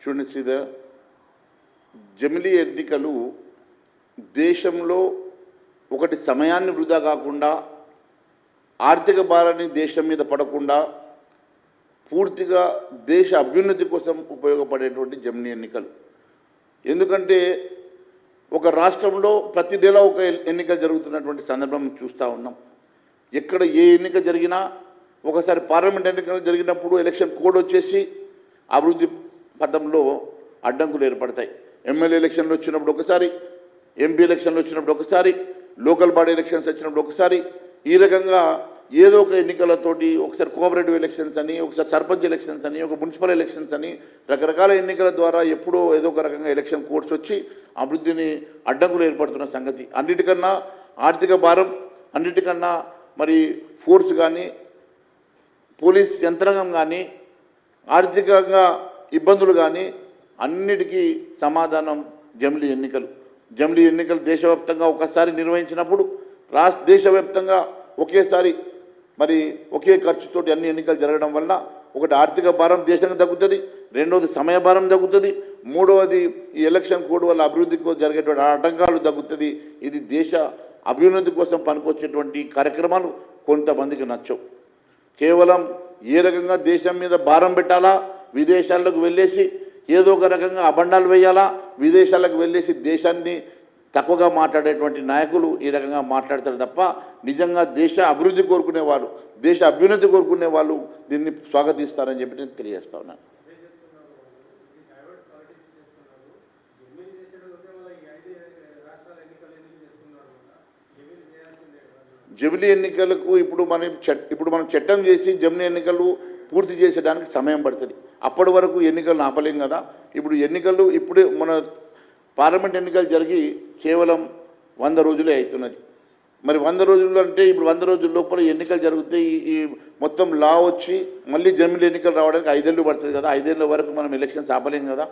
చూడండి శ్రీధర్, జమిలీ ఎన్నికలు దేశంలో ఒకటి సమయాన్ని వృధా కాకుండా, ఆర్థిక భారాన్ని దేశం మీద పడకుండా పూర్తిగా దేశ అభ్యున్నతి కోసం ఉపయోగపడేటువంటి జమిలీ ఎన్నికలు. ఎందుకంటే ఒక రాష్ట్రంలో ప్రతి నెల ఒక ఎన్నిక జరుగుతున్నటువంటి సందర్భం చూస్తూ ఉన్నాం. ఎక్కడ ఏ ఎన్నిక జరిగినా ఒకసారి పార్లమెంట్ ఎన్నికలు జరిగినప్పుడు ఎలక్షన్ కోడ్ వచ్చేసి అభివృద్ధి పథంలో అడ్డంకులు ఏర్పడతాయి. ఎమ్మెల్యే ఎలక్షన్లు వచ్చినప్పుడు ఒకసారి, ఎంపీ ఎలక్షన్లు వచ్చినప్పుడు ఒకసారి, లోకల్ బాడీ ఎలక్షన్స్ వచ్చినప్పుడు ఒకసారి, ఈ రకంగా ఏదో ఒక ఎన్నికలతోటి ఒకసారి కోఆపరేటివ్ ఎలక్షన్స్ అని, ఒకసారి సర్పంచ్ ఎలక్షన్స్ అని, ఒక మున్సిపల్ ఎలక్షన్స్ అని రకరకాల ఎన్నికల ద్వారా ఎప్పుడో ఏదో ఒక రకంగా ఎలక్షన్ కోడ్స్ వచ్చి అభివృద్ధిని అడ్డంకులు ఏర్పడుతున్న సంగతి. అన్నిటికన్నా ఆర్థిక భారం, అన్నిటికన్నా మరి ఫోర్స్ కానీ, పోలీస్ యంత్రాంగం కానీ, ఆర్థికంగా ఇబ్బందులు కానీ అన్నిటికీ సమాధానం జమిలీ ఎన్నికలు. జమిలీ ఎన్నికలు దేశవ్యాప్తంగా ఒకసారి నిర్వహించినప్పుడు దేశవ్యాప్తంగా ఒకేసారి మరి ఒకే ఖర్చుతోటి అన్ని ఎన్నికలు జరగడం వల్ల ఒకటి ఆర్థిక భారం దేశానికి తగ్గుతుంది, రెండవది సమయ భారం తగ్గుతుంది, మూడవది ఈ ఎలక్షన్ కోడ్ వల్ల అభివృద్ధికి జరిగేటువంటి ఆటంకాలు తగ్గుతుంది. ఇది దేశ అభ్యున్నతి కోసం పనికొచ్చేటువంటి కార్యక్రమాలు కొంతమందికి నచ్చవు. కేవలం ఏ రకంగా దేశం మీద భారం పెట్టాలా, విదేశాలకు వెళ్ళేసి ఏదో ఒక రకంగా అబండాలు వేయాలా, విదేశాలకు వెళ్ళేసి దేశాన్ని తక్కువగా మాట్లాడేటువంటి నాయకులు ఈ రకంగా మాట్లాడతారు తప్ప నిజంగా దేశ అభివృద్ధి కోరుకునే వాళ్ళు, దేశ అభ్యున్నతి కోరుకునే వాళ్ళు దీన్ని స్వాగతిస్తారని చెప్పి నేను తెలియజేస్తా ఉన్నాను. జమిలీ ఎన్నికలకు ఇప్పుడు మనం చట్టం చేసి జమిలీ ఎన్నికలు పూర్తి చేసేయడానికి సమయం పడుతుంది. అప్పటి వరకు ఎన్నికలను ఆపలేం కదా. ఇప్పుడు ఎన్నికలు ఇప్పుడే మన పార్లమెంట్ ఎన్నికలు జరిగి కేవలం 100 రోజులే అవుతున్నది. మరి 100 రోజులు అంటే ఇప్పుడు 100 రోజుల లోపల ఎన్నికలు జరిగితే ఈ మొత్తం లా వచ్చి మళ్ళీ జమిలీ ఎన్నికలు రావడానికి 5 ఏళ్ళు పడుతుంది కదా. 5 ఏళ్ళ వరకు మనం ఎలక్షన్స్ ఆపలేం కదా.